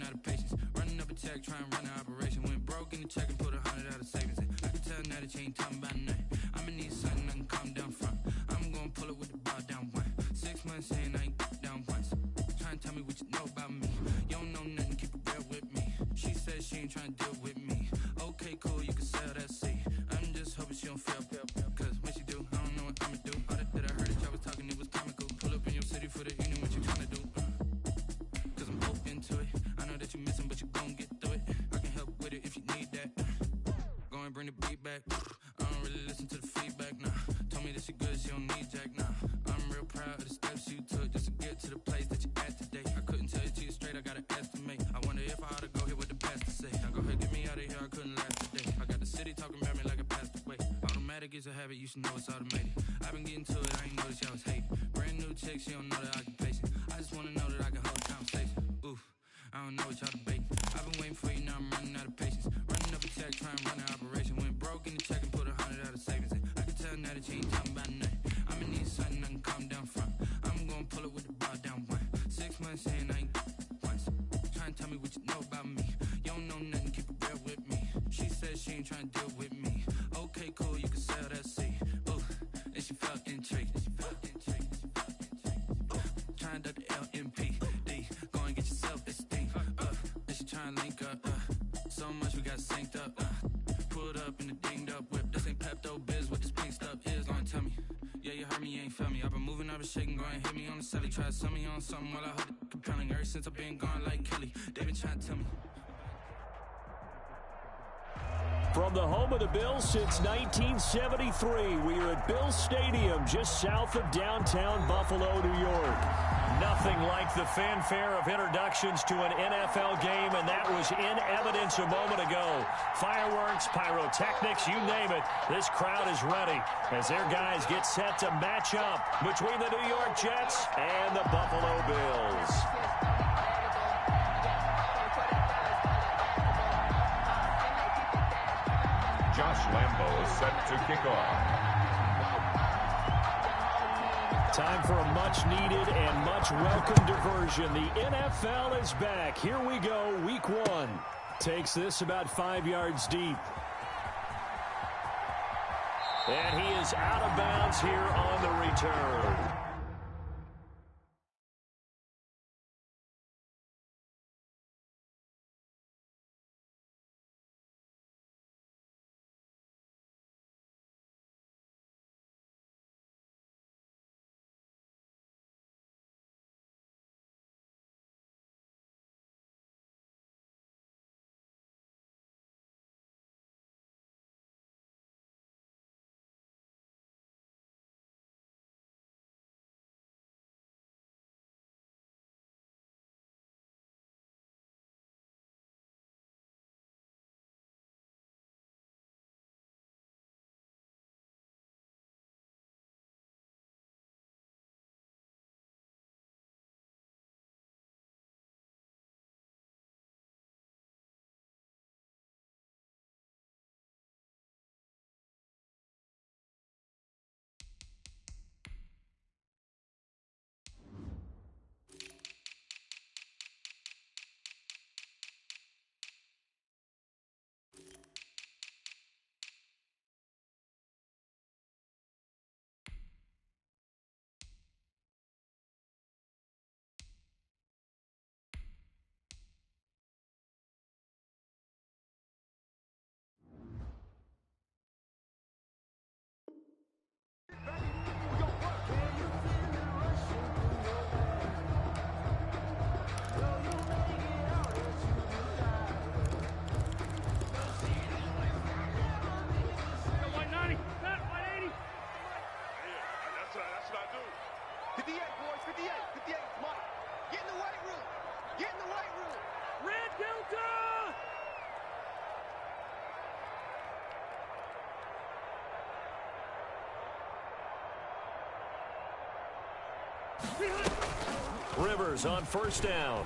out of patience. Running up a check, trying to run an operation. Went broke in the check and put 100 out of savings in. I can tell now that you ain't talking about nothing. I'ma need something I can calm down from. I'm gonna pull it with the bar down one. 6 months saying I ain't down once. Trying to tell me what you know about me. You don't know nothing, keep it real with me. She said she ain't trying to deal with me. Okay, cool, you can sell that seat. I'm just hoping she don't fail. Cause when she do, I don't know what I'ma do. All that I heard that y'all was talking, it was comical. Pull up in your city for the evening, what you trying to do? Cause I'm open to it. I know that you missing, but you gon' get through it. I can help with it if you need that. Go and bring the beat back. I don't really listen to the feedback, nah. Told me that she good, she don't need Jack, nah. I'm real proud of the steps you took just to get to the place that you at today. I couldn't tell you to you straight, I gotta estimate. I wonder if I ought to go here with the pastor say. Now go ahead, get me out of here, I couldn't last today. I got the city talking about me like I passed away. Automatic is a habit, you should know it's automated. I've been getting to it, I ain't noticed y'all was hating. Brand new chick, she don't know the occupation. I just wanna know that I can hold a conversation. Oof, I don't know what y'all debating. I've been waiting for you, now I'm running out of patience. Running up a check, trying to run an operation. Went broke in the check and put 100 out of savings in. I can tell now that you ain't talking about nothing. I'ma need something I can calm down from. I'm gonna pull it with the bar down one. 6 months saying I ain't once. Trying to tell me what you know about me. You don't know nothing, keep it real with me. She said she ain't trying to deal with me. Okay, cool, you can sell that seat. Ooh, and she felt intrigued. Trying to duck the LMPD. Go and get your self-esteem. And she trying to link up. So much we got synced up. Pulled up in the dinged up whip. This ain't Pepto-Biz, what this pink stuff is. Long tell me. Yeah, you heard me, you ain't felt me. I've been moving, I've been shaking, go and hit me on the celly. Try to sell me on something while I hold it compelling. Ever since I've been gone like Kelly, they been trying to tell me. From the home of the Bills since 1973, we are at Bills Stadium, just south of downtown Buffalo, New York. Nothing like the fanfare of introductions to an NFL game, and that was in evidence a moment ago. Fireworks, pyrotechnics, you name it. This crowd is ready as their guys get set to match up between the New York Jets and the Buffalo Bills. Josh Lambo is set to kick off. Time for a much-needed and much-welcome diversion. The NFL is back. Here we go, week 1. Takes this about 5 yards deep. And he is out of bounds here on the return. Rivers on first down.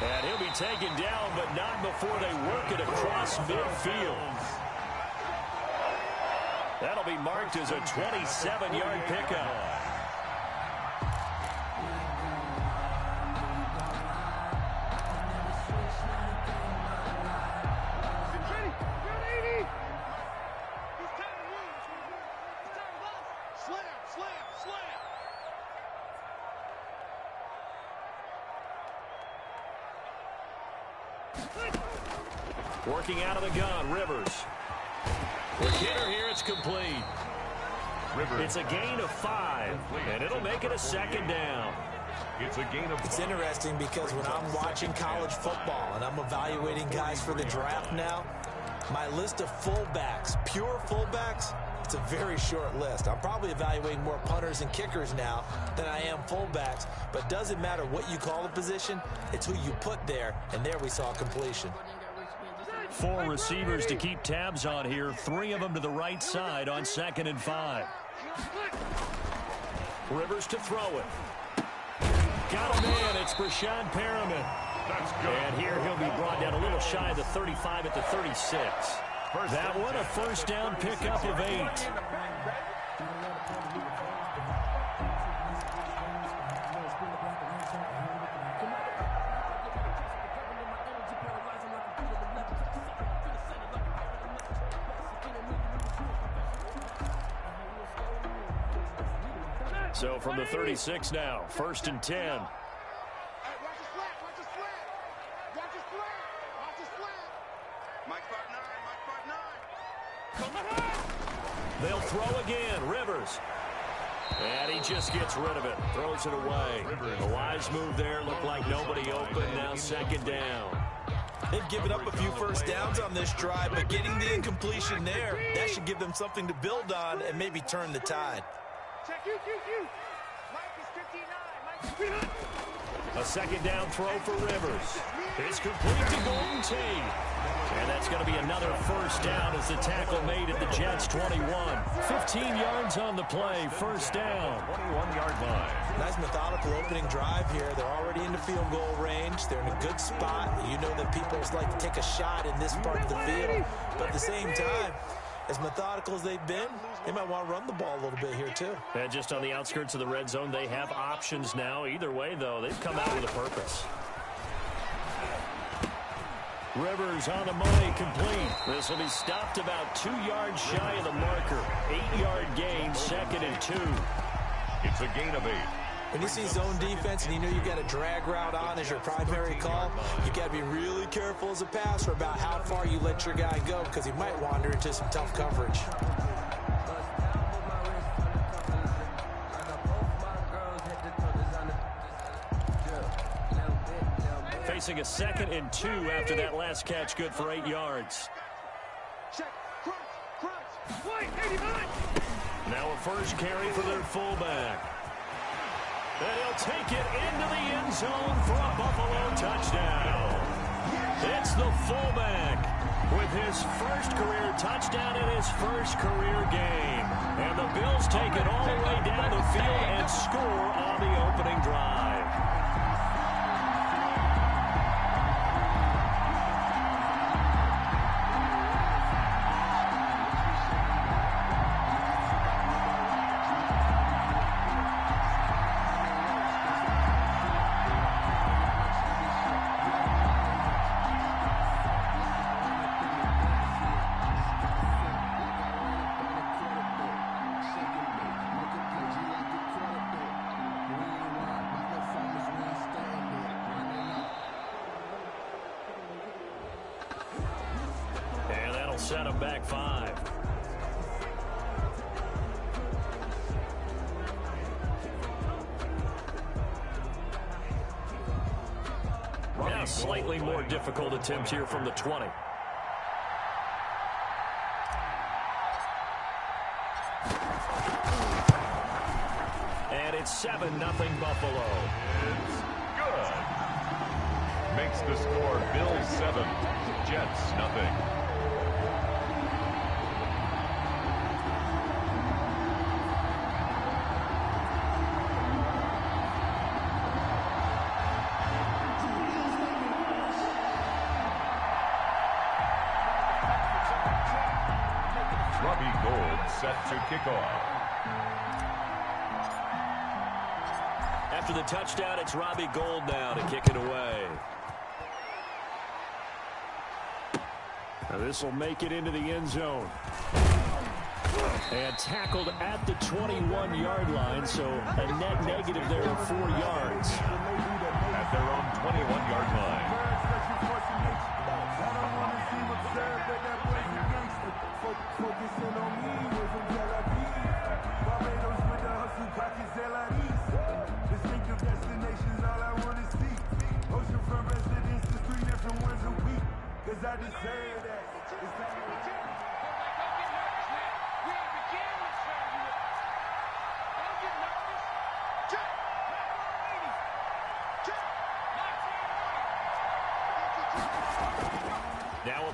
And he'll be taken down, but not before they work it across midfield. That'll be marked as a 27-yard pickup. Working out of the gun, Rivers. The hitter here, it's complete. Rivers. It's a gain of 5, and it'll make it a second down. It's a gain of 5. It's interesting because when I'm watching college football and I'm evaluating guys for the draft now, my list of fullbacks, pure fullbacks, it's a very short list. I'm probably evaluating more punters and kickers now than I am fullbacks, but it doesn't matter what you call the position, it's who you put there, and there we saw completion. 4 receivers to keep tabs on here, 3 of them to the right side on 2nd and 5. Rivers to throw it. Got a man, it's Breshad Perriman. That's good. And here he'll be brought down a little shy of the 35 at the 36. That one a first down pickup of 8. So from the 36 now, 1st and 10. They'll throw again. Rivers. And he just gets rid of it. Throws it away. A wise move there. Looked like nobody open. Now 2nd down. They've given up a few first downs on this drive, but getting the incompletion there, that should give them something to build on and maybe turn the tide. A 2nd down throw for Rivers. It's complete to Golden Tate. And that's going to be another first down as the tackle made at the Jets' 21. 15 yards on the play, first down. 21-yard line. Nice methodical opening drive here. They're already in the field goal range. They're in a good spot. You know that people like to take a shot in this part of the field. But at the same time, as methodical as they've been, they might want to run the ball a little bit here too. And just on the outskirts of the red zone, they have options now. Either way, though, they've come out with a purpose. Rivers on the money, complete. This will be stopped about 2 yards shy of the marker. 8-yard gain, 2nd and 2. It's a gain of 8. When you see zone defense and you know you got a drag route on as your primary call, you got to be really careful as a passer about how far you let your guy go because he might wander into some tough coverage. Facing a 2nd and 2 after that last catch, good for 8 yards. Now a first carry for their fullback. And he'll take it into the end zone for a Buffalo touchdown. It's the fullback with his first career touchdown in his first career game. And the Bills take it all the way down the field and score on the opening drive. Set him back 5. Now, slightly more difficult attempt here from the 20. And it's 7-0 Buffalo. It's good. Makes the score Bills 7, Jets nothing. Set to kick off. After the touchdown, it's Robbie Gould now to kick it away. Now this will make it into the end zone. And tackled at the 21-yard line, so a net negative there of 4 yards. At their own 21-yard line.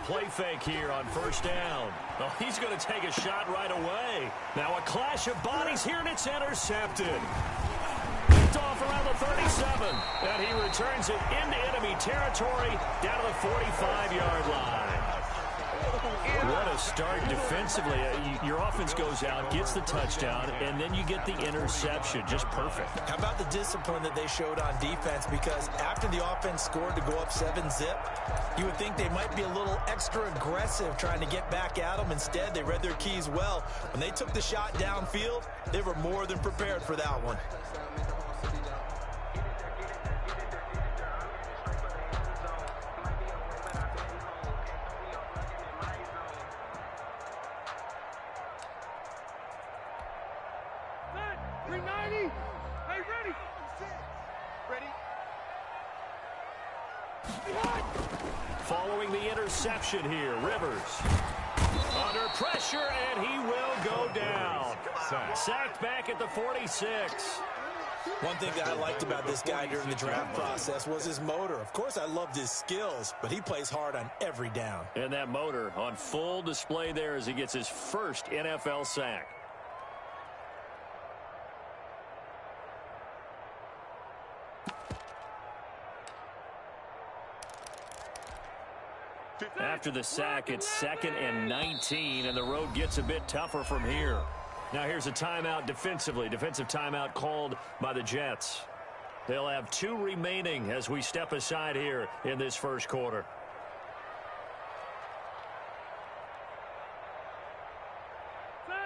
play fake here on first down. Oh, he's going to take a shot right away. Now a clash of bodies here, and it's intercepted. Picked off around the 37, and he returns it into enemy territory down to the 45-yard line. What a start defensively. Your offense goes out, gets the touchdown, and then you get the interception. Just perfect. How about the discipline that they showed on defense? Because after the offense scored to go up 7-zip, you would think they might be a little extra aggressive trying to get back at them. Instead, they read their keys well. When they took the shot downfield, they were more than prepared for that one. Following the interception here, Rivers under pressure, and he will go down. Sacked back at the 46. One thing that I liked about this guy during the draft process was his motor. Of course, I loved his skills, but he plays hard on every down. And that motor on full display there as he gets his first NFL sack. After the sack, it's 2nd and 19, and the road gets a bit tougher from here. Now here's a timeout defensively. Defensive timeout called by the Jets. They'll have 2 remaining as we step aside here in this first quarter.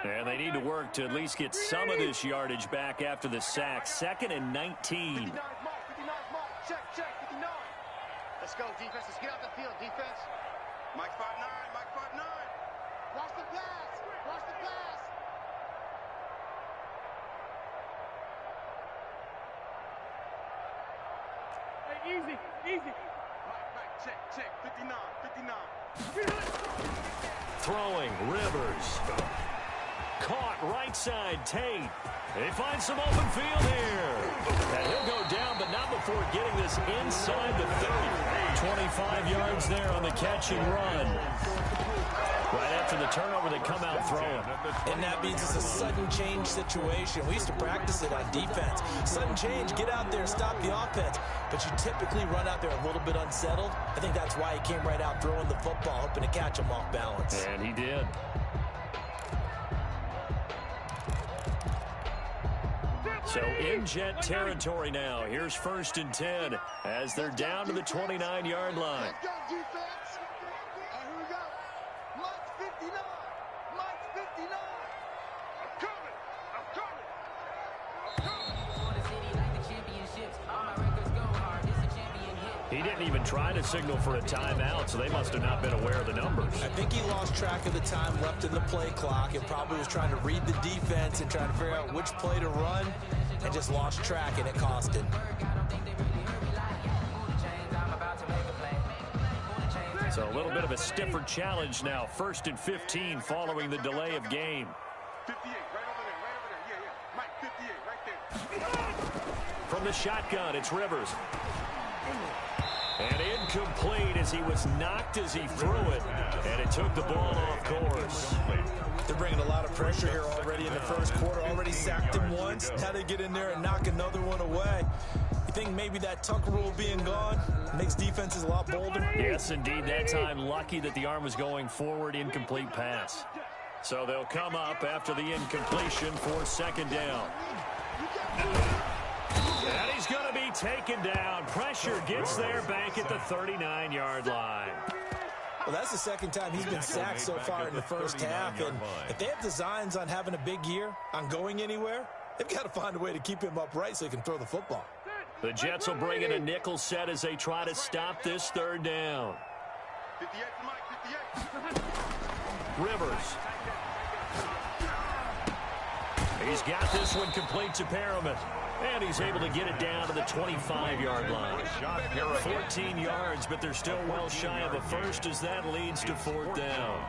And they need to work to at least get some of this yardage back after the sack. 2nd and 19. 59, check, 59. Let's go, defense. Let's get out the field, defense. Mike 5-9, Mike 5-9. Watch the pass. Watch the pass. Hey, easy. Mike, check, 59. Throwing, Rivers. Caught right side, Tate. They find some open field here. And he'll go down, but not before getting this inside the 30. 25 yards there on the catch and run. Right after the turnover, they come out throwing. And that means it's a sudden change situation. We used to practice it on defense. Sudden change, get out there, stop the offense. But you typically run out there a little bit unsettled. I think that's why he came right out throwing the football, hoping to catch him off balance. And he did. So in Jet territory now. Here's 1st and 10 as they're down to the 29-yard line. Let's go, defense. And here we go. Mike 59. Mike 59. I'm coming. He didn't even try to signal for a timeout, so they must have not been aware of the numbers. I think he lost track of the time left in the play clock and probably was trying to read the defense and trying to figure out which play to run and just lost track, and it cost him. So a little bit of a stiffer challenge now. 1st and 15 following the delay of game. 58, right over there. Yeah. Mike 58, right there. From the shotgun, it's Rivers. And incomplete as he was knocked as he threw it. And it took the ball off course. They're bringing a lot of pressure here already in the first quarter. Already sacked him once. Now they get in there and knock another one away. You think maybe that Tucker rule being gone makes defenses a lot bolder? Yes, indeed. That time, lucky that the arm was going forward. Incomplete pass. So they'll come up after the incompletion for 2nd down. And he's going to be taken down. Pressure gets there back at the 39-yard line. Well, that's the 2nd time he's been sacked so far in the first half. And if they have designs on having a big year, on going anywhere, they've got to find a way to keep him upright so he can throw the football. The Jets will bring in a nickel set as they try to stop this 3rd down. 58 to Mike, 58. Rivers. He's got this one complete to Perriman. And he's able to get it down to the 25-yard line. 14 yards, but they're still well shy of a first as that leads to 4th down.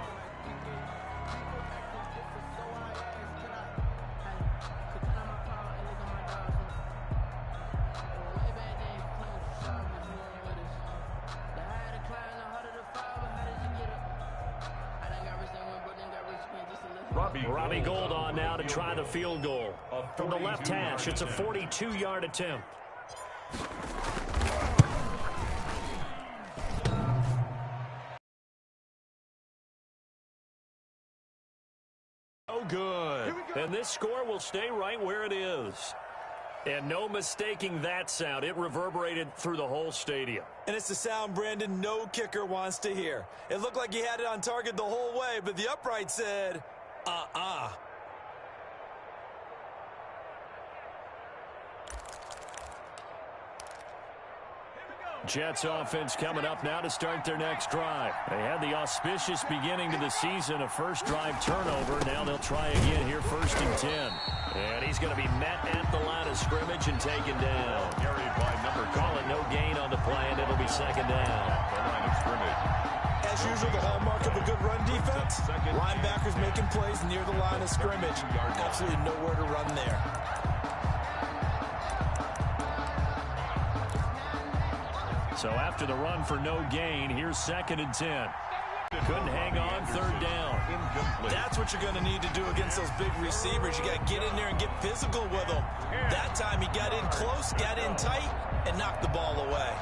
Robbie Gould on now to try the field goal. From the left hash, it's a 42-yard attempt. Oh, good. And this score will stay right where it is. And no mistaking that sound. It reverberated through the whole stadium. And it's the sound, Brandon, no kicker wants to hear. It looked like he had it on target the whole way, but the upright said, Jets offense coming up now to start their next drive. They had the auspicious beginning to the season, a first drive turnover. Now they'll try again here, 1st and 10. And he's going to be met at the line of scrimmage and taken down. Carried by number. Call it no gain on the play, and it'll be 2nd down. The line of scrimmage. As usual, the hallmark of a good run defense, linebackers making plays near the line of scrimmage. Absolutely nowhere to run there. So after the run for no gain, here's 2nd and 10. Couldn't hang on, 3rd down. Incomplete. That's what you're going to need to do against those big receivers. You got to get in there and get physical with them. That time he got in close, got in tight, and knocked the ball away.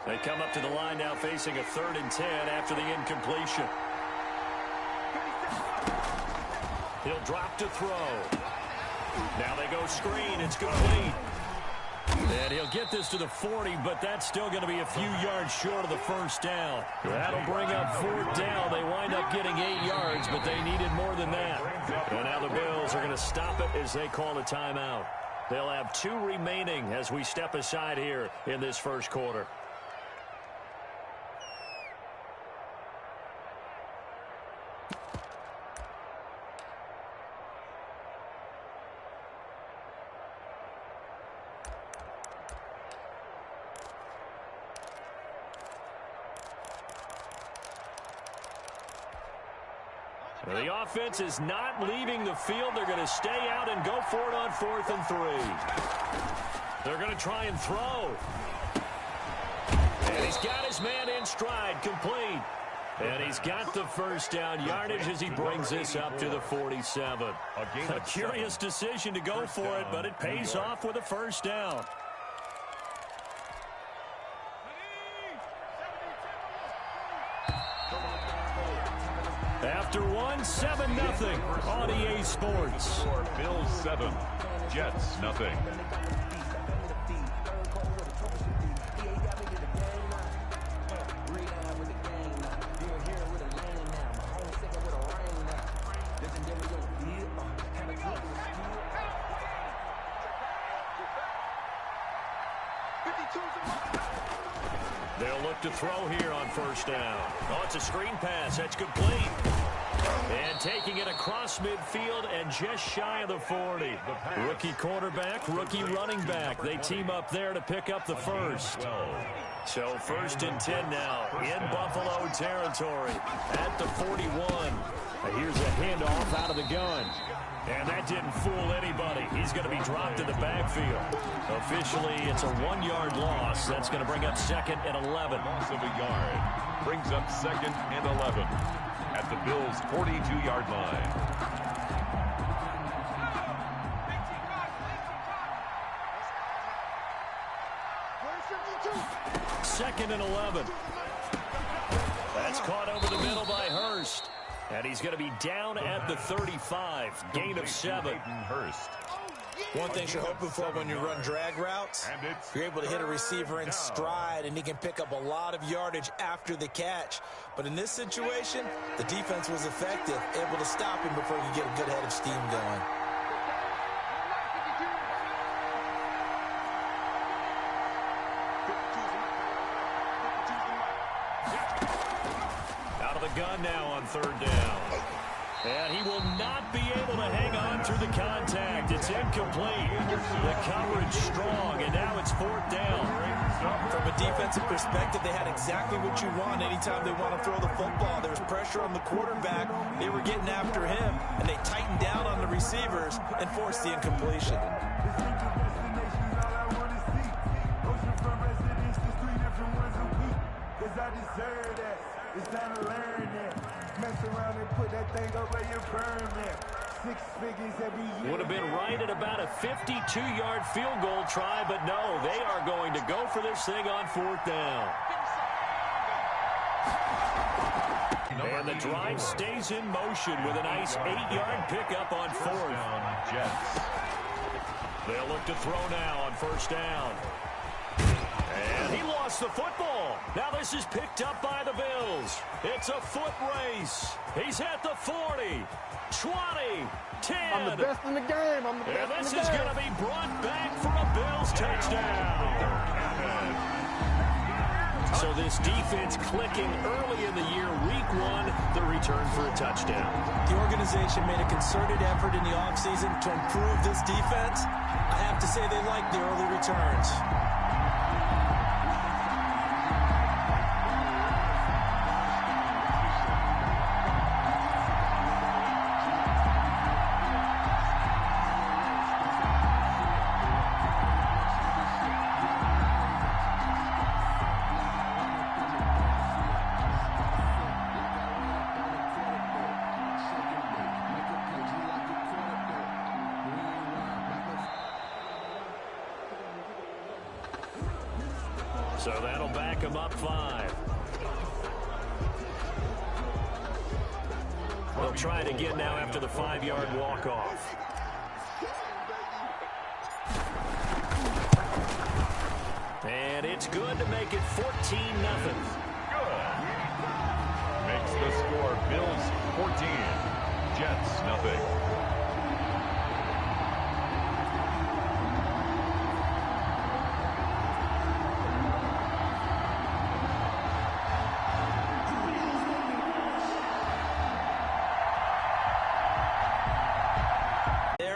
They come up to the line now facing a 3rd and 10 after the incompletion. He'll drop to throw. Now they go screen. It's complete. And he'll get this to the 40, but that's still going to be a few yards short of the 1st down. That'll bring up 4th down. They wind up getting 8 yards, but they needed more than that. And now the Bills are going to stop it as they call a timeout. They'll have 2 remaining as we step aside here in this 1st quarter. The offense is not leaving the field. They're going to stay out and go for it on 4th and 3. They're going to try and throw. And he's got his man in stride, complete. And he's got the 1st down yardage as he brings this up to the 47. A curious decision to go for it, but it pays off with a 1st down. After 7-0 on EA Sports. Bills 7, Jets nothing. They'll look to throw here on 1st down. Oh, it's a screen pass. That's complete. And taking it across midfield and just shy of the 40. Rookie quarterback, rookie running back. They team up there to pick up the 1st. So 1st and 10 now in Buffalo territory at the 41. Here's a handoff out of the gun. And that didn't fool anybody. He's going to be dropped in the backfield. Officially, it's a 1-yard loss. That's going to bring up 2nd and 11. Loss of a yard. Brings up 2nd and 11. At the Bills' 42-yard line. Second and 11. That's caught over the middle by Hurst. And he's going to be down at the 35. Gain of 7. Hurst. One thing you're hoping for when you run drag routes, you're able to hit a receiver in stride, and he can pick up a lot of yardage after the catch. But in this situation, the defense was effective, able to stop him before he could get a good head of steam going. Out of the gun now on 3rd down. And he will not be able to hang on through the contact. It's incomplete. The coverage strong, and now it's 4th down. From a defensive perspective, they had exactly what you want anytime they want to throw the football. There was pressure on the quarterback. They were getting after him, and they tightened down on the receivers and forced the incompletion. It's time to learn that. Mess around and put that thing over your permit. 6 figures every year. Would have been right at about a 52-yard field goal try, but no, they are going to go for this thing on 4th down. And the drive stays in motion with a nice 8-yard pickup on 4th. Jets. They'll look to throw now on 1st down. And he lost the football. Now this is picked up by the Bills. It's a foot race. He's at the 40, 20, 10. I'm the best in the game. I'm the best in the game. And this is going to be brought back for a Bills touchdown. So this defense clicking early in the year, week 1, the return for a touchdown. The organization made a concerted effort in the offseason to improve this defense. I have to say they like the early returns. So that'll back him up 5. They'll try it again now after the 5-yard walk-off. And it's good to make it 14-0. Good. Makes the score Bills 14, Jets nothing.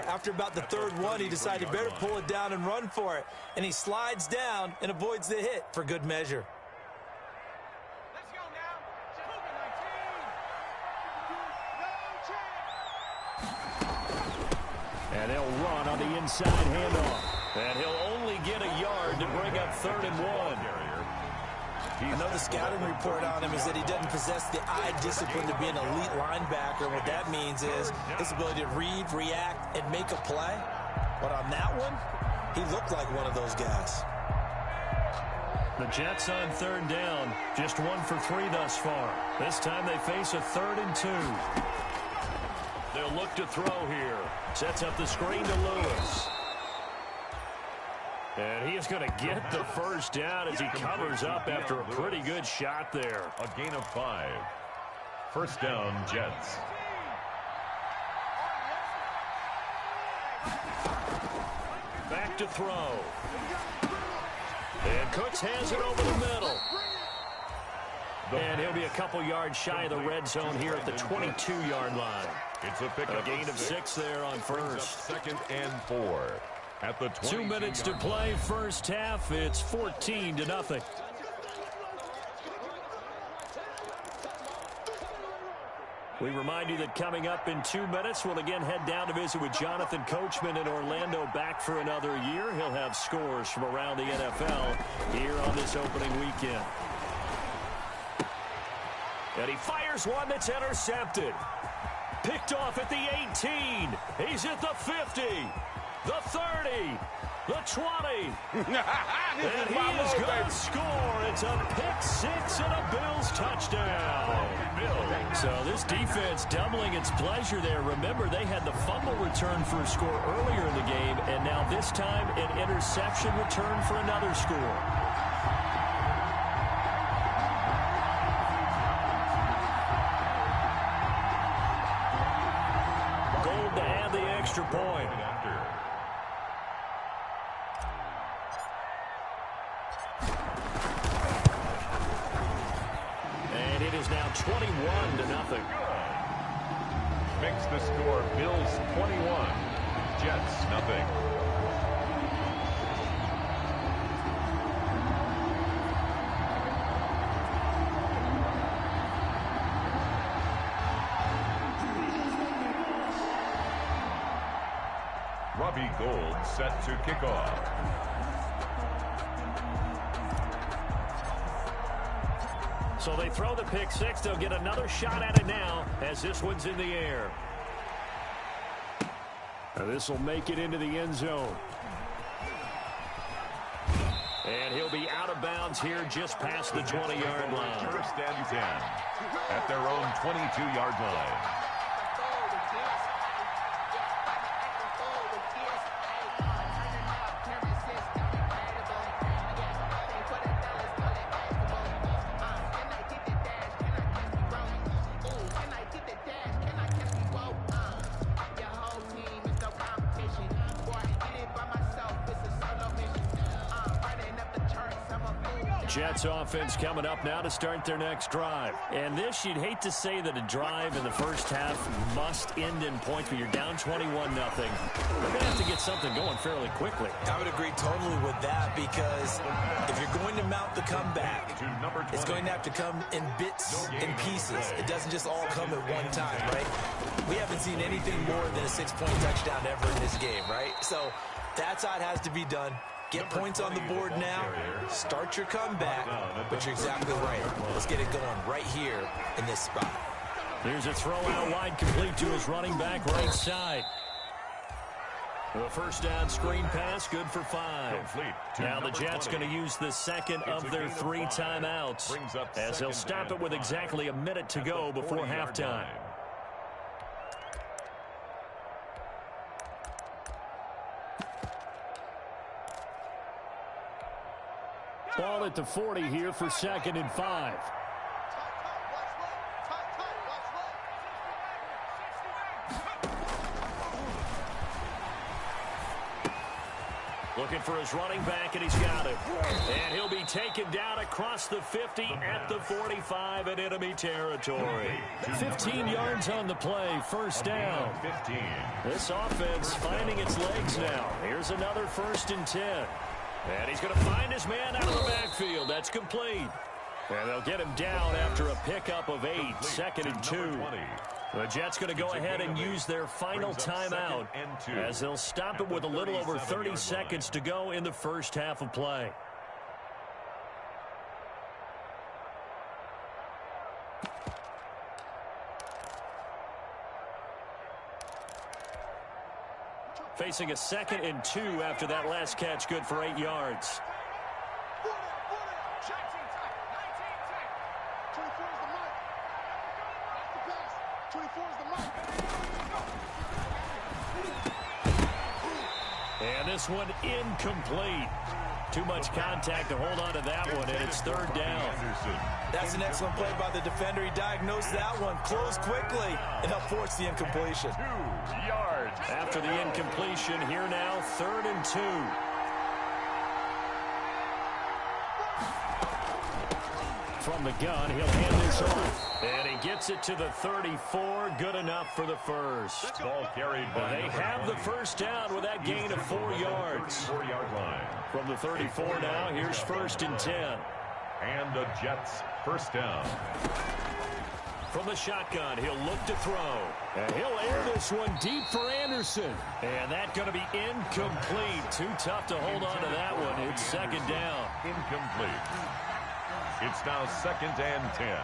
After about the 3rd one, he decided better pull it down and run for it. And he slides down and avoids the hit for good measure. Let's go now. And they'll run on the inside handoff. And he'll only get a yard to bring up 3rd and 1. I know the scouting report on him is that he doesn't possess the eye discipline to be an elite linebacker. What that means is his ability to read, react, and make a play. But on that one, he looked like one of those guys. The Jets on 3rd down, just 1 for 3 thus far. This time they face a 3rd and 2. They'll look to throw here. Sets up the screen to Lewis. And he is going to get the 1st down as he covers up after a pretty good shot there. A gain of 5. 1st down, Jets. Back to throw. And Cooks has it over the middle. And he'll be a couple yards shy of the red zone here at the 22-yard line. It's a pickup. A gain of 6 there on 1st. 2nd and 4. At the 2 minutes to play, 1st half. It's 14-0. We remind you that coming up in 2 minutes, we'll again head down to visit with Jonathan Coachman in Orlando, back for another year. He'll have scores from around the NFL here on this opening weekend. And he fires one that's intercepted. Picked off at the 18. He's at the 50. The 30, the 20, and he is going to score. It's a pick-6 and a Bills touchdown. So this defense doubling its pleasure there. Remember, they had the fumble return for a score earlier in the game, and now this time an interception return for another score. Gold to add the extra point. And it is now 21-0. makes the score Bills 21, Jets nothing. Robbie Gould set to kick off. So they throw the pick six. They'll get another shot at it now as this one's in the air. Now this will make it into the end zone. And he'll be out of bounds here just past the 20-yard line. First and 10 at their own 22-yard line. Jets offense coming up now to start their next drive. And this, you'd hate to say that a drive in the first half must end in points, but you're down 21-0. They're going to have to get something going fairly quickly. I would agree totally with that, because if you're going to mount the comeback, it's going to have to come in bits and pieces. It doesn't just all come at one time, right? We haven't seen anything more than a 6-point touchdown ever in this game, right? So that's how it has to be done. Get points on the board now, start your comeback, but you're exactly right. Let's get it going right here in this spot. Here's a throw out wide, complete to his running back right side. The first down screen pass, good for 5. Now the Jets going to use the second of their 3 timeouts, as they'll stop it with exactly a minute to go before halftime. Ball at the 40 here for 2nd and 5. Looking for his running back, and he's got it. And he'll be taken down across the 50 at the 45 in enemy territory. 15 yards on the play, first down. This offense finding its legs now. Here's another 1st and 10. And he's going to find his man out of the backfield. That's complete. And they'll get him down after a pickup of 8, 2nd and 2. The Jets going to go ahead and use their final timeout, as they'll stop it with a little over 30 seconds to go in the first half of play. Facing a 2nd and 2 after that last catch, good for 8 yards. And this one incomplete. Too much contact to hold on to that one, and it's 3rd down. That's an excellent play by the defender. He diagnosed that one, closed quickly, and helped force the incompletion. 2 yards. After the incompletion, here now, 3rd and 2. From the gun, he'll hand this off. And he gets it to the 34. Good enough for the first. Ball carried by They have the first down with that gain of 4 yards. 4-yard line. From the 34 now, here's 1st and 10. And the Jets first down. From the shotgun, he'll look to throw. And he'll air this one deep for Anderson. And that's going to be incomplete. Too tough to hold on to that one. It's 2nd down. Incomplete. It's now 2nd and 10.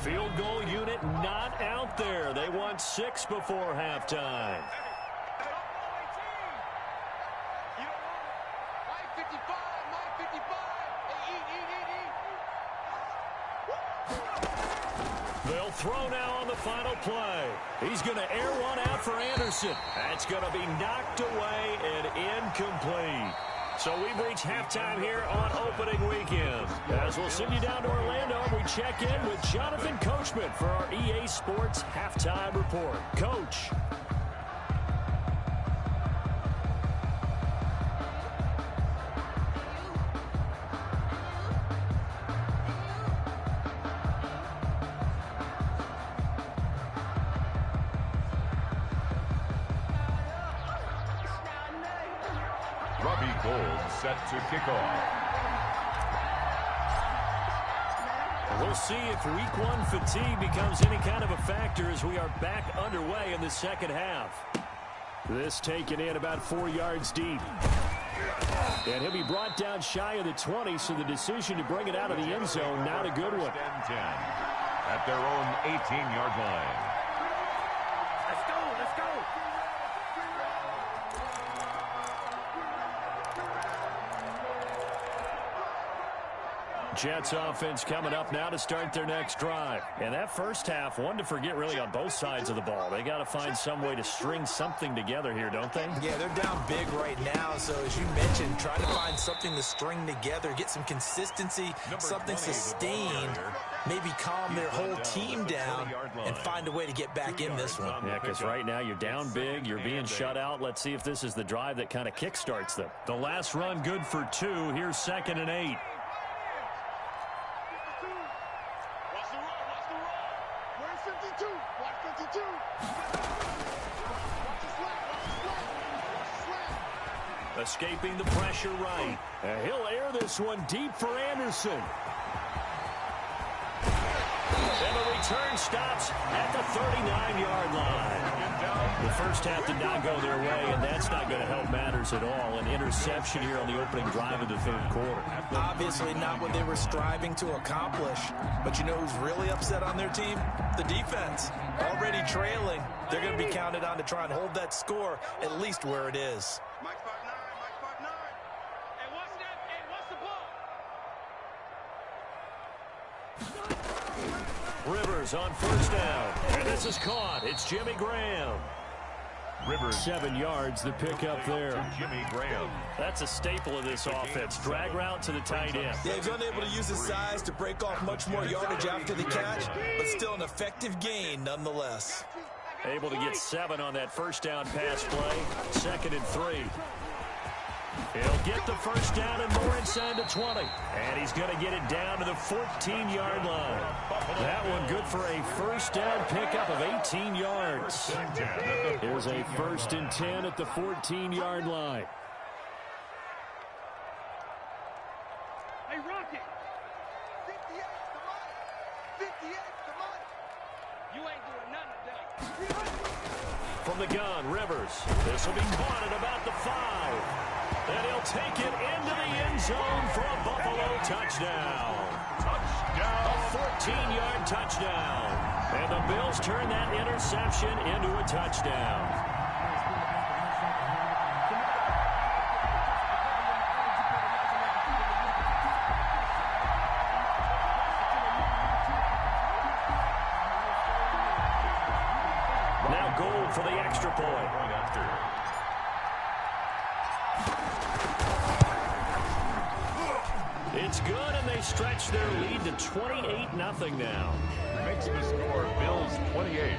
Field goal unit not out there. They want 6 before halftime. They'll throw now on the final play. He's going to air one out for Anderson. That's going to be knocked away and incomplete. So we've reached halftime here on opening weekend. As we'll send you down to Orlando, and we check in with Jonathan Coachman for our EA Sports Halftime Report. Coach. Robbie Gould set to kick off. We'll see if week one fatigue becomes any kind of a factor as we are back underway in the second half. This taken in about 4 yards deep. And he'll be brought down shy of the 20, so the decision to bring it out of the end zone, not a good one. 10 at their own 18-yard line. Let's go, let's go. Jets offense coming up now to start their next drive. And that first half, one to forget really on both sides of the ball. They got to find some way to string something together here, don't they? Yeah, they're down big right now. So as you mentioned, trying to find something to string together, get some consistency, something sustained, maybe calm their whole team down and find a way to get back in this one. Yeah, because right now you're down big, you're being shut out. Let's see if this is the drive that kind of kickstarts them. The last run good for 2. Here's 2nd and 8. Escaping the pressure right. He'll air this one deep for Anderson. And the return stops at the 39-yard line. The first half did not go their way, and that's not going to help matters at all. An interception here on the opening drive of the third quarter. Obviously not what they were striving to accomplish. But you know who's really upset on their team? The defense. Already trailing. They're going to be counted on to try and hold that score at least where it is. Mike 5-9, Mike 5-9. Hey, what's that? Hey, what's the ball? Rivers on first down. And this is caught. It's Jimmy Graham. Rivers 7 yards, the pickup there. Jimmy Graham. That's a staple of this offense. Drag route to the tight end. Yeah, he's unable to use his size to break off much more yardage after the catch, but still an effective gain nonetheless. Able to get 7 on that first down pass play. 2nd and 3. He'll get the first down and more inside the 20. And he's going to get it down to the 14-yard line. That one good for a first down pickup of 18 yards. Here's a 1st and 10 at the 14-yard line. Hey, Rocket. 58, come on. 58, come on. You ain't doing nothing today. From the gun, Rivers. This will be caught at about the 5. And he'll take it into the end zone for a Buffalo touchdown. A 14-yard touchdown. And the Bills turn that interception into a touchdown. Now Gould for the extra point. It's good, and they stretch their lead to 28-0 now. Makes the score Bills 28,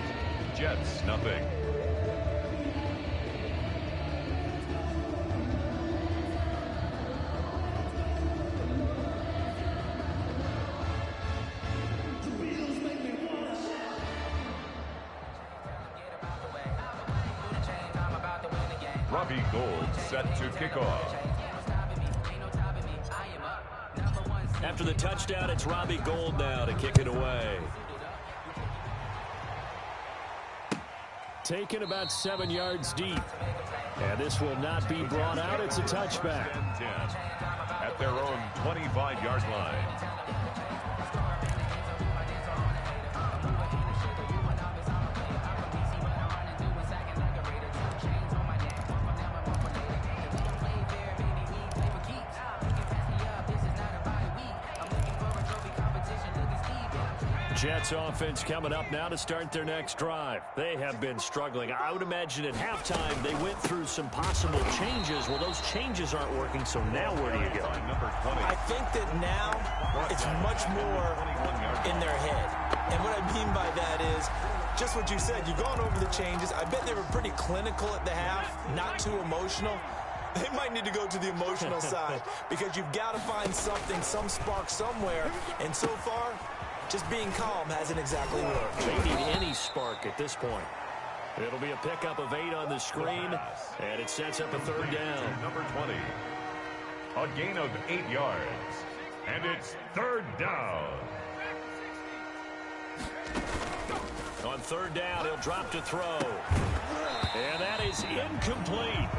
Jets nothing. Robbie Gould set to kick off. After the touchdown, it's Robbie Gould now to kick it away. Taken about 7 yards deep. And this will not be brought out. It's a touchback. 10 at their own 25-yard line. Jets offense coming up now to start their next drive. They have been struggling. I would imagine at halftime they went through some possible changes. Well, those changes aren't working, so now where do you go? I think that now it's much more in their head. And what I mean by that is just what you said. You've gone over the changes. I bet they were pretty clinical at the half, not too emotional. They might need to go to the emotional side because you've got to find something, some spark somewhere. And so far, just being calm hasn't exactly worked. They need any spark at this point. It'll be a pickup of 8 on the screen, and it sets up a third down. Number 20. A gain of 8 yards. And it's third down. On third down, he'll drop to throw. And that is incomplete.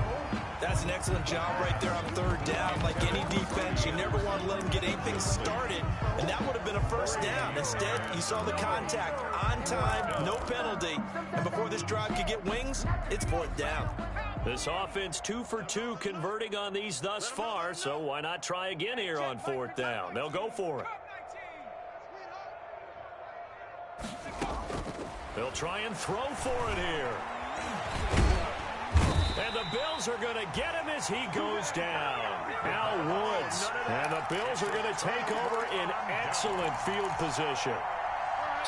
That's an excellent job right there on third down. Like any defense, you never want to let them get anything started, and that would have been a first down. Instead, you saw the contact on time, no penalty, and before this drive could get wings, it's fourth down. This offense 2 for 2 converting on these thus far, so why not try again here on fourth down? They'll go for it. They'll try and throw for it here. And the Bills are going to get him as he goes down. Al Woods. And the Bills are going to take over in excellent field position.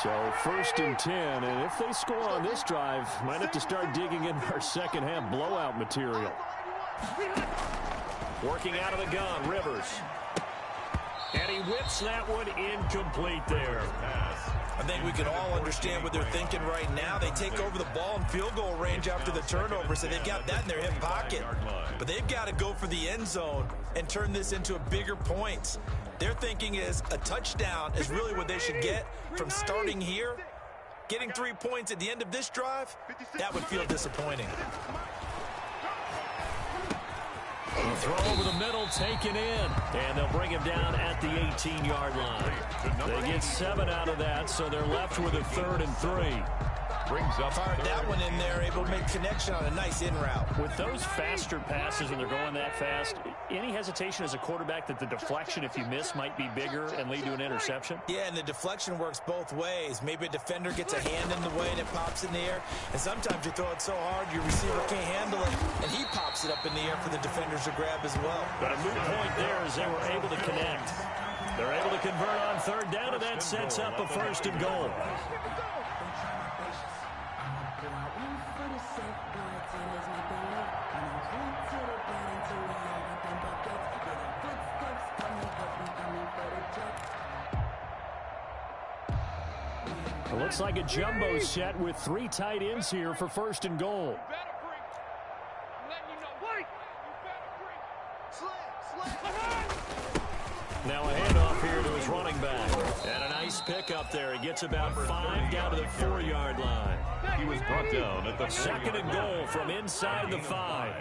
So first and 10, and if they score on this drive, might have to start digging in our second half blowout material. Working out of the gun, Rivers. And he whips that one incomplete there. I think we can all understand what they're thinking right now. They take over the ball in field goal range after the turnover, so they've got that in their hip pocket. But they've got to go for the end zone and turn this into a bigger points. Their thinking is a touchdown is really what they should get from starting here. Getting 3 points at the end of this drive, that would feel disappointing. The throw over the middle, taken in, and they'll bring him down at the 18-yard line. They get 7 out of that, so they're left with a 3rd and 3. Brings up fired that one in there, able to make connection on a nice in route. With those faster passes when they're going that fast, any hesitation as a quarterback that the deflection, if you miss, might be bigger and lead to an interception? Yeah, and the deflection works both ways. Maybe a defender gets a hand in the way and it pops in the air, and sometimes you throw it so hard your receiver can't handle it, and he pops it up in the air for the defenders to grab as well. But a moot point there is they were able to connect. They're able to convert on third down, and that sets up a 1st and goal. It looks like a jumbo set with 3 tight ends here for 1st and goal. Now a handoff here to his running back. And a nice pickup there. He gets about 5 down to the 4-yard line. He was brought down at the 2nd and goal from inside the 5.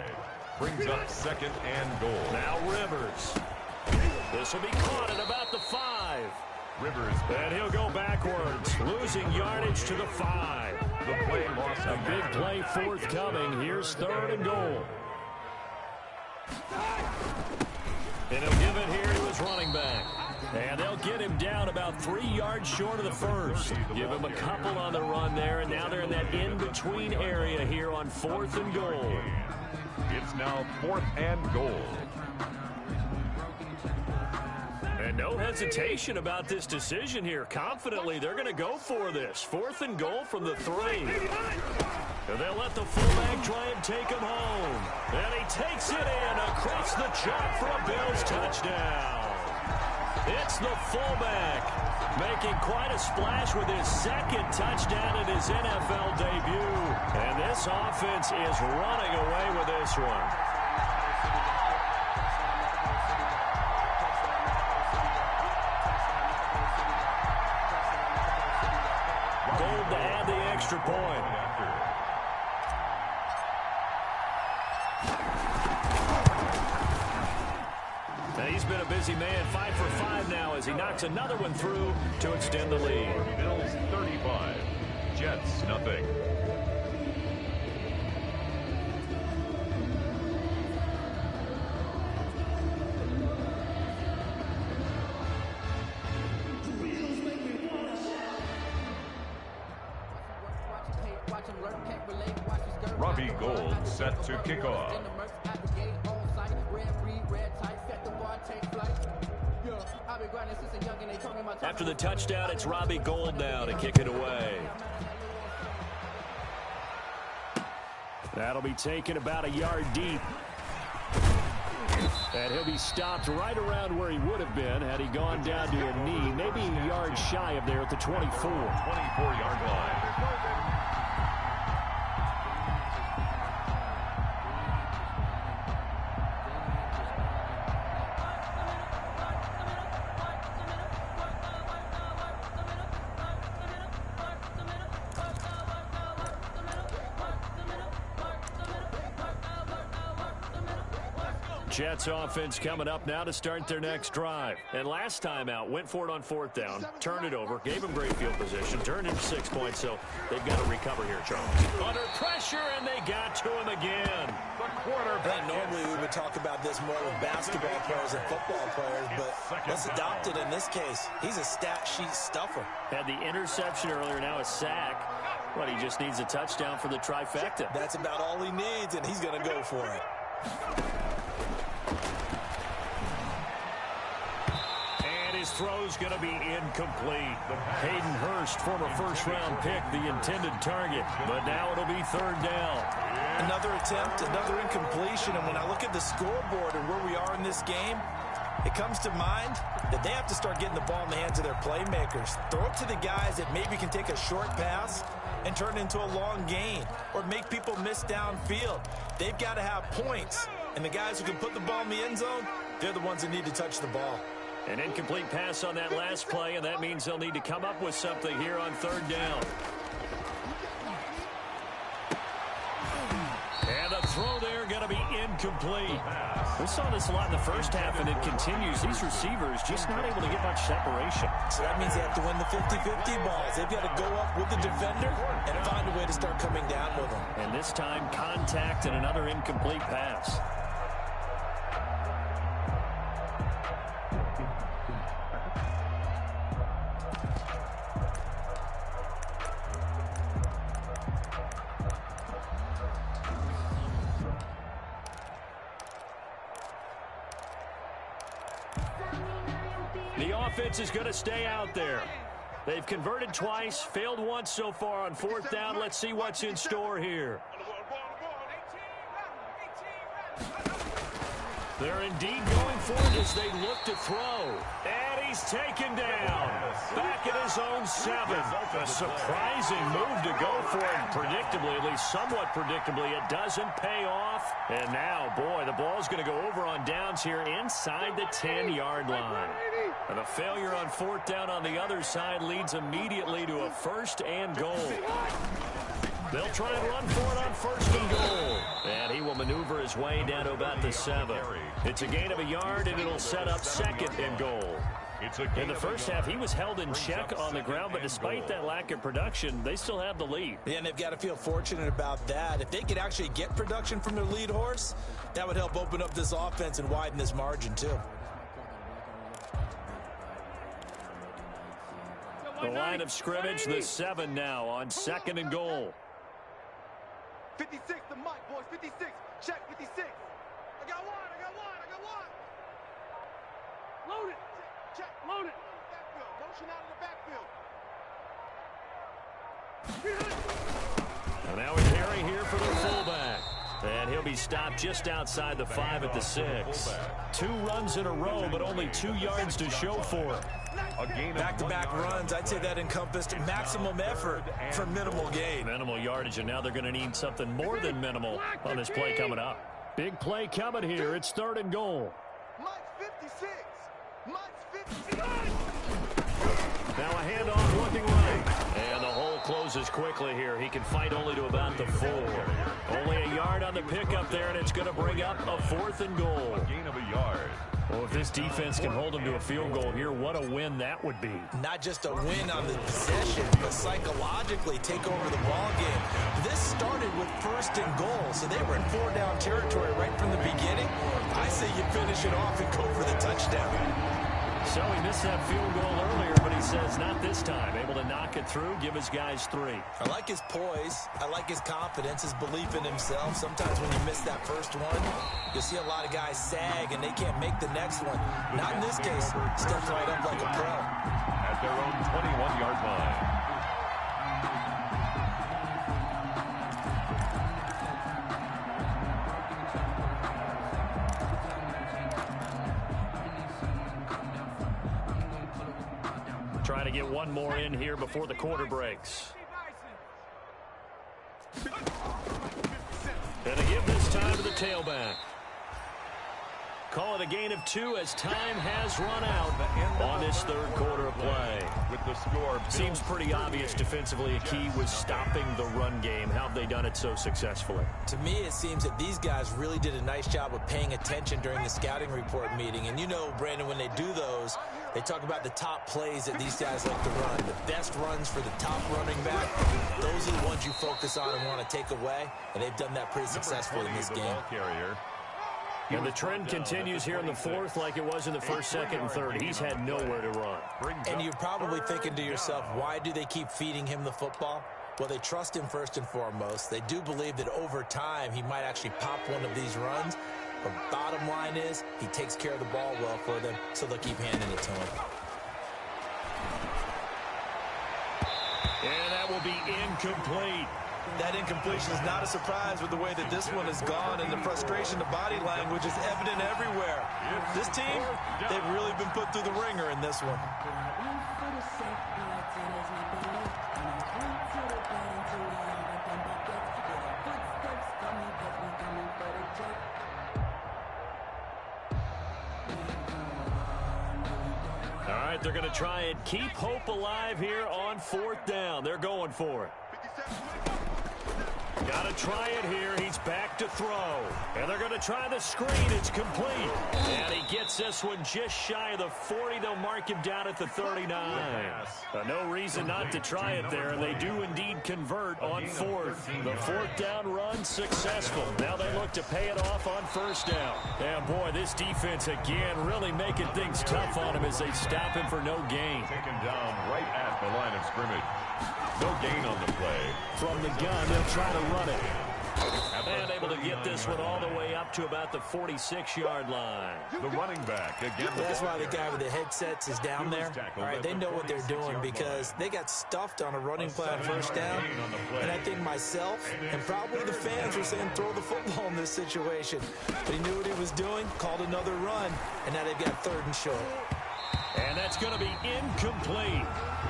Brings up 2nd and goal. Now Rivers. This will be caught at about the 5. Rivers. And he'll go backwards, losing yardage to the 5. The play loss. A big play forthcoming. Here's 3rd and goal. And he'll give it here to his running back. And they'll get him down about 3 yards short of the 1st. Give him a couple on the run there, and now they're in that in-between area here on 4th and goal. It's now 4th and goal. And no hesitation about this decision here. Confidently, they're going to go for this. 4th and goal from the 3. And they'll let the fullback try and take him home. And he takes it in across the chalk for a Bills touchdown. It's the fullback making quite a splash with his 2nd touchdown in his NFL debut. And this offense is running away with this one. Gold to add the extra point. Now he's been a busy man, 5 for 5 now as he knocks another one through to extend the lead. Bills 35, Jets nothing. Robbie Gould set to kick off. After the touchdown, it's Robbie Gould now to kick it away. That'll be taken about a yard deep. And he'll be stopped right around where he would have been had he gone down to a knee, maybe a yard shy of there at the 24. 24-yard line. Jets offense coming up now to start their next drive. And last time out, went for it on 4th down, turned it over, gave them great field position, turned into 6 points, so they've got to recover here, Charles. Under pressure, and they got to him again. The quarterback. Normally we would talk about this more with basketball players and football players, but let's adopt it in this case. He's a stat sheet stuffer. Had the interception earlier, now a sack. But he just needs a touchdown for the trifecta. That's about all he needs, and he's going to go for it. His throw's going to be incomplete. Hayden Hurst, former first-round pick, the intended target. But now it'll be 3rd down. Another attempt, another incompletion. And when I look at the scoreboard and where we are in this game, it comes to mind that they have to start getting the ball in the hands of their playmakers. Throw it to the guys that maybe can take a short pass and turn it into a long gain or make people miss downfield. They've got to have points. And the guys who can put the ball in the end zone, they're the ones that need to touch the ball. An incomplete pass on that last play, and that means they'll need to come up with something here on 3rd down. And the throw there going to be incomplete. We saw this a lot in the first half, and it continues. These receivers just not able to get much separation. So that means they have to win the 50-50 balls. They've got to go up with the defender and find a way to start coming down with them. And this time, contact and another incomplete pass. The offense is going to stay out there. They've converted twice, failed once so far on 4th down. Let's see what's in store here. They're indeed going for it as they look to throw. And he's taken down. Back at his own 7. A surprising move to go for it. Predictably, at least somewhat predictably, it doesn't pay off. And now, boy, the ball's going to go over on downs here inside the 10-yard line. And the failure on 4th down on the other side leads immediately to a 1st and goal. They'll try and run for it on 1st and goal. And he will maneuver his way down to about the 7. It's a gain of a yard, and it'll set up 2nd and goal. In the first half, he was held in check on the ground, but despite that lack of production, they still have the lead. Yeah, and they've got to feel fortunate about that. If they could actually get production from their lead horse, that would help open up this offense and widen this margin, too. The line of scrimmage, the 7 now on 2nd and goal. 56, the mic, boys, 56. Check 56. I got one. Load it. Check, load it. Backfield, motion out of the backfield. And now a carry here for the fullback. And he'll be stopped just outside the 5 at the 6. 2 runs in a row, but only 2 yards to show for it. Back-to-back runs, I'd say that encompassed maximum effort for minimal gain. Minimal yardage, and now they're going to need something more than minimal on this play coming up. Big play coming here. It's 3rd and goal. Mike's 56. Mike's 56. Now a handoff looking right. And the hole closes quickly here. He can fight only to about the 4. Only a yard on the pickup there, and it's going to bring up a 4th and goal. A gain of a yard. Well, if this defense can hold them to a field goal here, what a win that would be. Not just a win on the possession, but psychologically take over the ball game. This started with 1st and goal, so they were in 4-down territory right from the beginning. I say you finish it off and go for the touchdown. So he missed that field goal earlier, but he says not this time. Able to knock it through, give his guys 3. I like his poise. I like his confidence, his belief in himself. Sometimes when you miss that first one, you'll see a lot of guys sag and they can't make the next one. Not in this case. Stepped right up like a pro. At their own 21-yard line. Trying to get one more in here before the quarter breaks. And to give this time to the tailback. Call it a gain of 2 as time has run out on this third quarter of play. With the score, seems pretty obvious defensively a key was stopping the run game. How have they done it so successfully? To me, it seems that these guys really did a nice job of paying attention during the scouting report meeting. And you know, Brandon, when they do those, they talk about the top plays that these guys like to run. The best runs for the top running back, those are the ones you focus on and want to take away. And they've done that pretty successfully in this game. And the trend continues here in the fourth like it was in the first, second, and third. He's had nowhere to run. And you're probably thinking to yourself, why do they keep feeding him the football? Well, they trust him first and foremost. They do believe that over time he might actually pop one of these runs. But bottom line is he takes care of the ball well for them, so they'll keep handing it to him. And that will be incomplete. That incompletion is not a surprise with the way that this one has gone, and the frustration, the body language is evident everywhere. This team, they've really been put through the ringer in this one. All right, they're going to try and keep hope alive here on 4th down. They're going for it. Got to try it here. He's back to throw. And they're going to try the screen. It's complete. And he gets this one just shy of the 40. They'll mark him down at the 39. No reason not to try it there. And they do indeed convert on 4th. The 4th down run successful. Now they look to pay it off on 1st down. And boy, this defense again really making things tough on him as they stop him for no gain. Taken down right at the line of scrimmage. No gain on the play. From the gun, they'll try to run it. And able to get this one all the way up to about the 46-yard line. The running back again. That's why the guy with the headsets is down there. All right, they know what they're doing because they got stuffed on a running play on 1st down. And I think myself and probably the fans were saying throw the football in this situation. But he knew what he was doing, called another run, and now they've got 3rd and short. And that's going to be incomplete.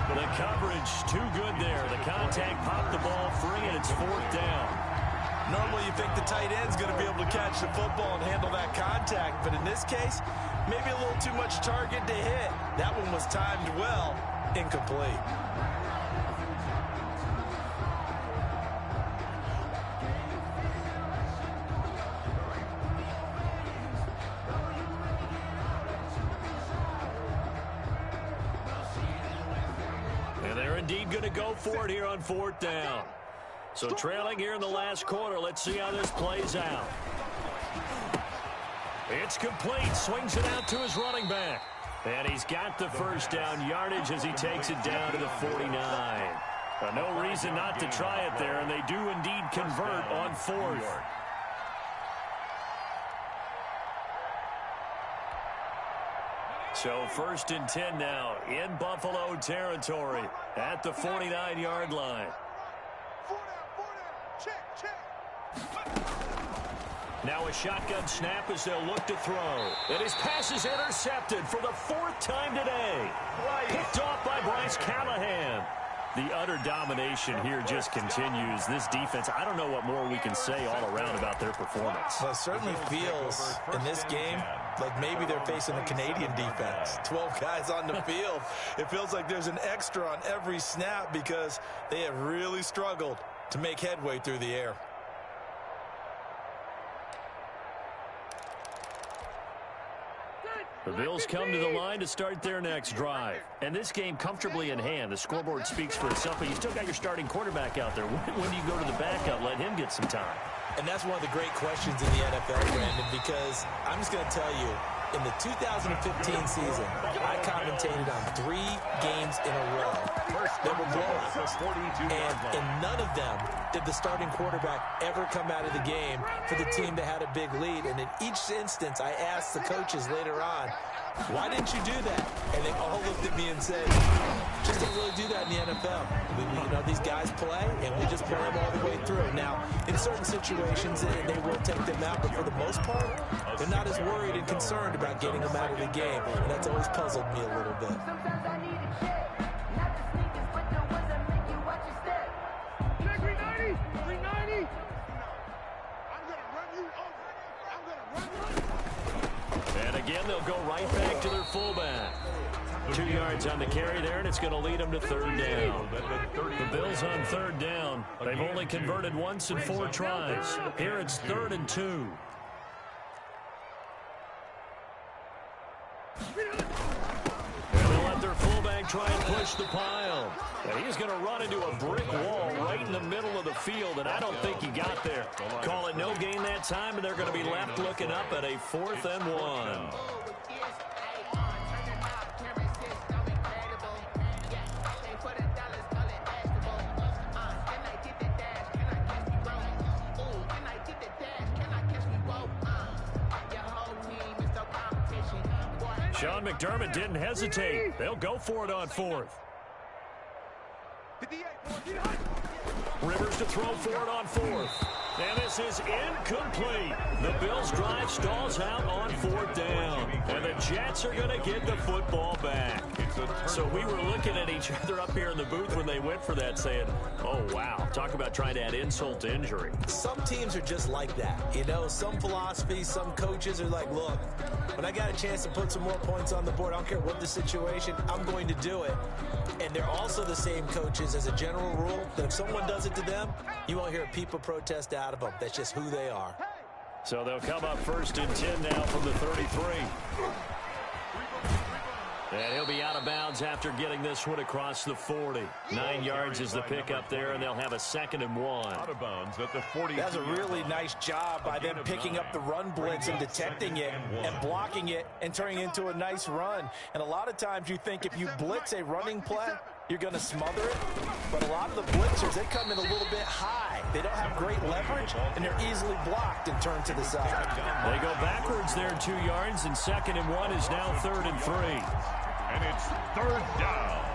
The coverage too good there. The contact popped the ball free, and it's 4th down. Normally you think the tight end's going to be able to catch the football and handle that contact, but in this case, maybe a little too much target to hit. That one was timed well, incomplete. Indeed going to go for it here on 4th down. So trailing here in the last quarter. Let's see how this plays out. It's complete. Swings it out to his running back. And he's got the 1st down yardage as he takes it down to the 49. No reason not to try it there, and they do indeed convert on 4th. So 1st and 10 now in Buffalo territory at the 49-yard line. Now a shotgun snap as they'll look to throw. And his pass is intercepted for the 4th time today. Picked off by Bryce Callahan. The utter domination here just continues. This defense, I don't know what more we can say all around about their performance. Well, it certainly feels in this game like maybe they're facing a Canadian defense. 12 guys on the field. It feels like there's an extra on every snap because they have really struggled to make headway through the air. The Bills come to the line to start their next drive. And this game comfortably in hand. The scoreboard speaks for itself, but you still got your starting quarterback out there. When do you go to the backup, let him get some time? And that's one of the great questions in the NFL, Brandon, because I'm just going to tell you, In the 2015 season, I commentated on 3 games in a row that were blowouts. And in none of them did the starting quarterback ever come out of the game for the team that had a big lead. And in each instance, I asked the coaches later on, why didn't you do that? And they all looked at me and said, just don't really do that in the NFL. These guys play, and we just play them all the way through. Now, in certain situations, they will take them out, but for the most part, they're not as worried and concerned about getting them out of the game, and that's always puzzled me a little bit. Sometimes I need a check, not the sneakers, but the ones that make you watch your step. 390, 390. I'm going to run you over. I'm going to run you over. And again, they'll go right back to their fullback. 2 yards on the carry there, and it's going to lead them to third down. The Bills on third down. They've only converted once in 4 tries. Here it's 3rd and 2. And they'll let their fullback try and push the pile. And he's going to run into a brick wall right in the middle of the field, and I don't think he got there. Call it no gain that time, and they're going to be left looking up at a 4th and 1. Sean McDermott didn't hesitate. They'll go for it on 4th. Rivers to throw for it on 4th. And this is incomplete. The Bills' drive stalls out on 4th down. And the Jets are going to get the football back. So we were looking at each other up here in the booth when they went for that saying, oh, wow, talk about trying to add insult to injury. Some teams are just like that. Some philosophies, some coaches are like, look, when I got a chance to put some more points on the board, I don't care what the situation, I'm going to do it. And they're also the same coaches as a general rule that if someone does it to them, you won't hear a peep of protest out of them. That's just who they are. So they'll come up 1st and 10 now from the 33. And he'll be out of bounds after getting this one across the 40. 9 yards is the pickup there, and they'll have a 2nd and 1. Out of bounds at the 40. That's a really nice job by them picking up the run blitz and detecting it and blocking it and turning it into a nice run. And a lot of times you think if you blitz a running play, you're going to smother it. But a lot of the blitzers, they come in a little bit high. They don't have great leverage, and they're easily blocked and turned to the side. They go backwards there 2 yards, and 2nd and 1 is now 3rd and 3. And it's 3rd down.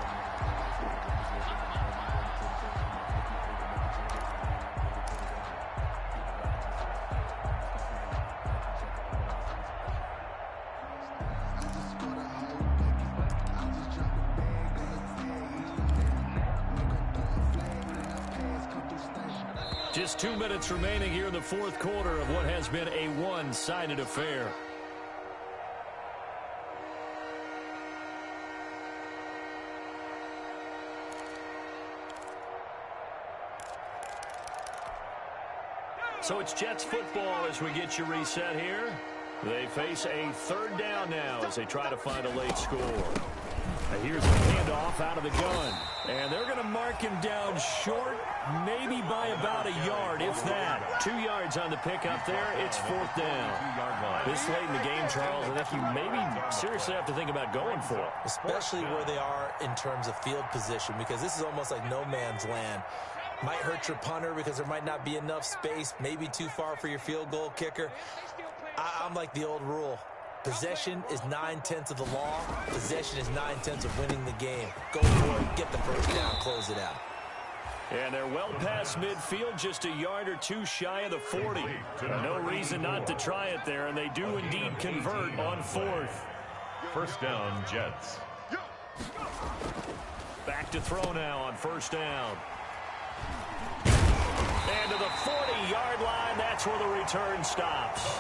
Just 2 minutes remaining here in the 4th quarter of what has been a one-sided affair. So it's Jets football as we get you reset here. They face a 3rd down now as they try to find a late score. Here's the handoff out of the gun. And they're going to mark him down short, maybe by about a yard, if that. 2 yards on the pickup there. It's 4th down. This late in the game, Charles, I think you maybe seriously have to think about going for it. Especially where they are in terms of field position, because this is almost like no man's land. Might hurt your punter because there might not be enough space, maybe too far for your field goal kicker. I'm like the old rule. Possession is 9/10 of the law. Possession is 9/10 of winning the game. Go for it, get the first down, close it out. And they're well past midfield, just a yard or two shy of the 40. No reason not to try it there, and they do indeed convert on 4th. 1st down, Jets. Back to throw now on 1st down. And to the 40-yard line, that's where the return stops.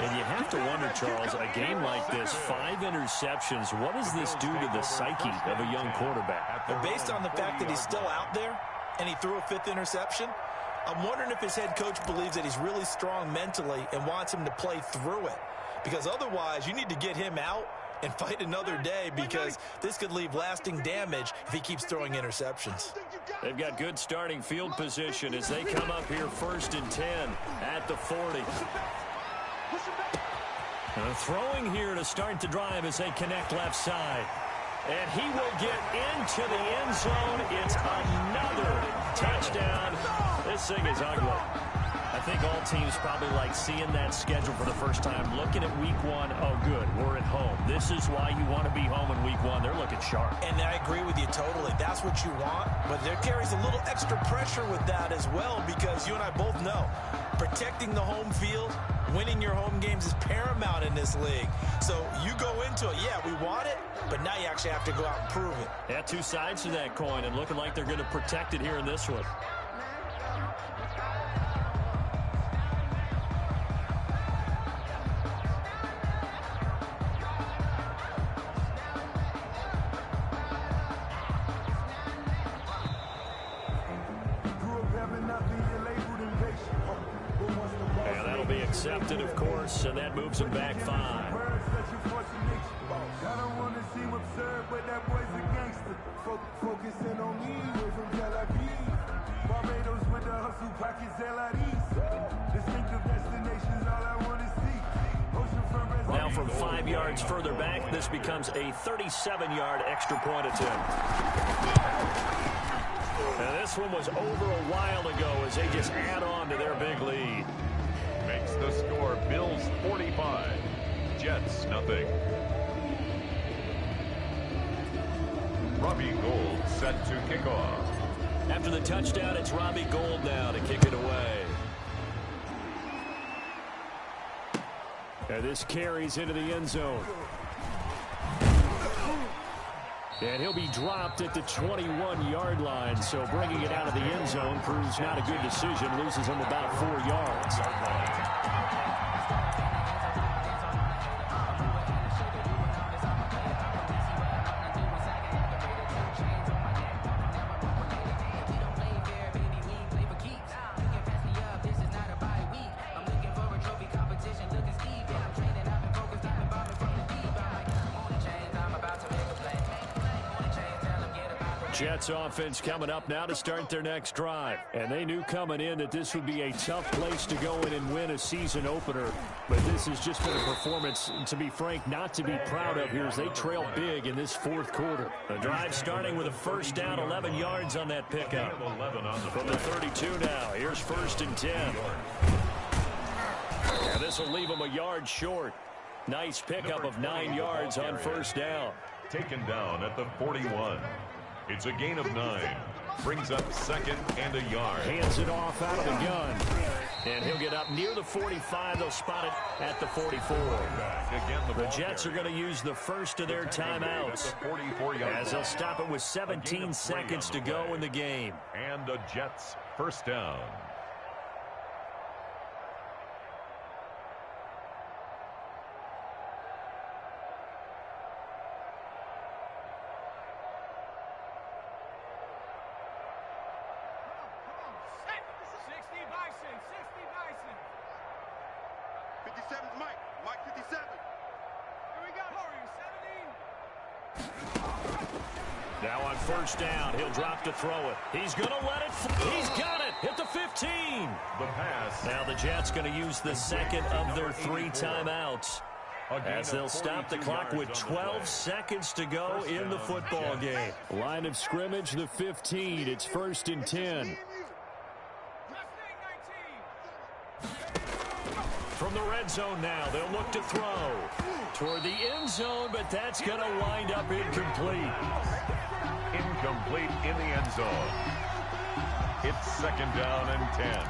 And you have to wonder, Charles, a game like this, 5 interceptions, what does this do to the psyche of a young quarterback? But based on the fact that he's still out there and he threw a 5th interception, I'm wondering if his head coach believes that he's really strong mentally and wants him to play through it. Because otherwise, you need to get him out and fight another day, because this could leave lasting damage if he keeps throwing interceptions. They've got good starting field position as they come up here 1st and 10 at the 40. Throwing here to start the drive as they connect left side. And he will get into the end zone. It's another touchdown. This thing is ugly. I think all teams probably like seeing that schedule for the first time, looking at week one. Oh, good, we're at home. This is why you want to be home in week one. They're looking sharp. And I agree with you totally. That's what you want, but there carries a little extra pressure with that as well, because you and I both know protecting the home field, winning your home games is paramount in this league. So you go into it, yeah, we want it, but now you actually have to go out and prove it. Yeah, two sides to that coin, and looking like they're going to protect it here in this one. Accepted, of course, and that moves him back 5. I don't want to seem absurd, but that boy's a gangster. Focusing on me, we're from Tel Aviv. Barbados with the hustle pockets, LIDs. Distinctive destinations, all I want to see. Now from 5 yards further back, this becomes a 37-yard extra point attempt. And this one was over a while ago as they just add on to their big lead. Makes the score Bills 45, Jets nothing. Robbie Gould set to kick off. After the touchdown, it's Robbie Gould now to kick it away. And this carries into the end zone. And he'll be dropped at the 21-yard line, so bringing it out of the end zone proves not a good decision. Loses him about 4 yards. Jets offense coming up now to start their next drive. And they knew coming in that this would be a tough place to go in and win a season opener. But this has just been a performance, to be frank, not to be proud of here as they trail big in this fourth quarter. The drive starting with a first down, 11 yards on that pickup. From the 32 now, here's 1st and 10. And this will leave them a yard short. Nice pickup of 9 yards on first down. Taken down at the 41. It's a gain of 9. Brings up 2nd and a yard. Hands it off out of the gun. And he'll get up near the 45. They'll spot it at the 44. The Jets are going to use the first of their timeouts as they'll stop it with 17 seconds to go in the game. And the Jets first down. Now on first down, he'll drop to throw it. He's going to let it fly. He's got it. Hit the 15. The pass. Now the Jets going to use the second of their 3 timeouts as they'll stop the clock with 12 seconds to go in the football game. Line of scrimmage, the 15. It's 1st and 10. From the red zone now, they'll look to throw toward the end zone, but that's going to wind up incomplete. Incomplete in the end zone. It's 2nd down and 10.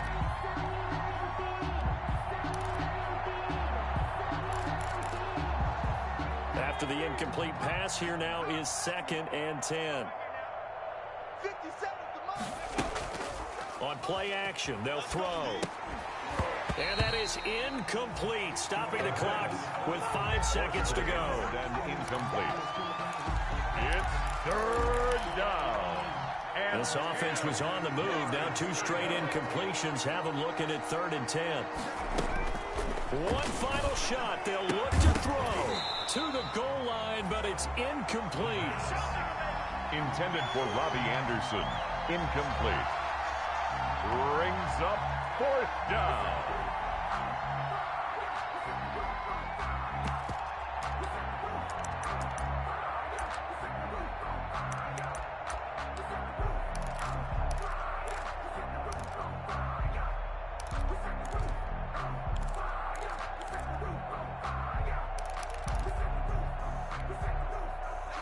After the incomplete pass, here now is 2nd and 10. On play action, they'll throw. And that is incomplete, stopping the clock with 5 seconds to go. And incomplete. It's 3rd down. And this offense was on the move. Now 2 straight incompletions have them looking at 3rd and 10. One final shot. They'll look to throw to the goal line, but it's incomplete. Intended for Robbie Anderson. Incomplete. Brings up 4th down.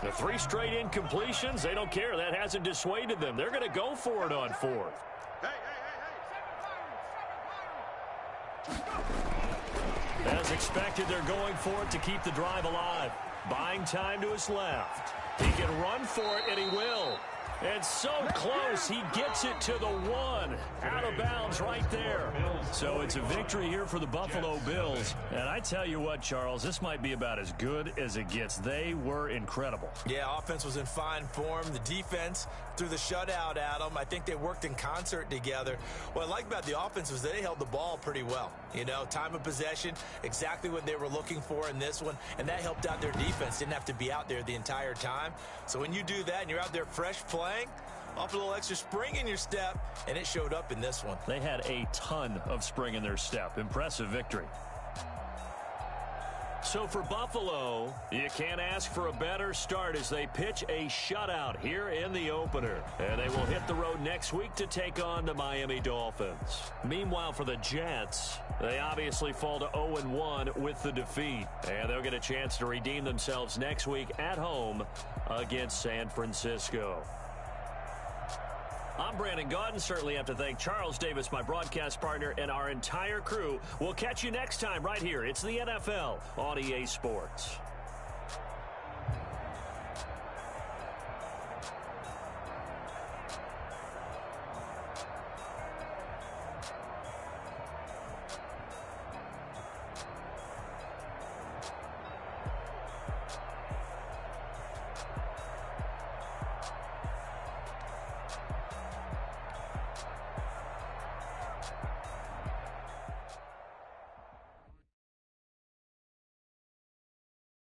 The 3 straight incompletions, they don't care. That hasn't dissuaded them. They're going to go for it on 4th. As expected, they're going for it to keep the drive alive. Buying time to his left. He can run for it, and he will. And so close, he gets it to the 1. Out of bounds right there. So it's a victory here for the Buffalo Bills. And I tell you what, Charles, this might be about as good as it gets. They were incredible. Yeah, offense was in fine form. The defense through the shutout, Adam. I think they worked in concert together. What I like about the offense was they held the ball pretty well. You know, time of possession, exactly what they were looking for in this one. And that helped out their defense. Didn't have to be out there the entire time. So when you do that and you're out there fresh playing, off a little extra spring in your step, and it showed up in this one. They had a ton of spring in their step. Impressive victory. So for Buffalo, you can't ask for a better start as they pitch a shutout here in the opener. And they will hit the road next week to take on the Miami Dolphins. Meanwhile, for the Jets, they obviously fall to 0-1 with the defeat. And they'll get a chance to redeem themselves next week at home against San Francisco. I'm Brandon Gaudin. Certainly have to thank Charles Davis, my broadcast partner, and our entire crew. We'll catch you next time right here. It's the NFL on EA Sports.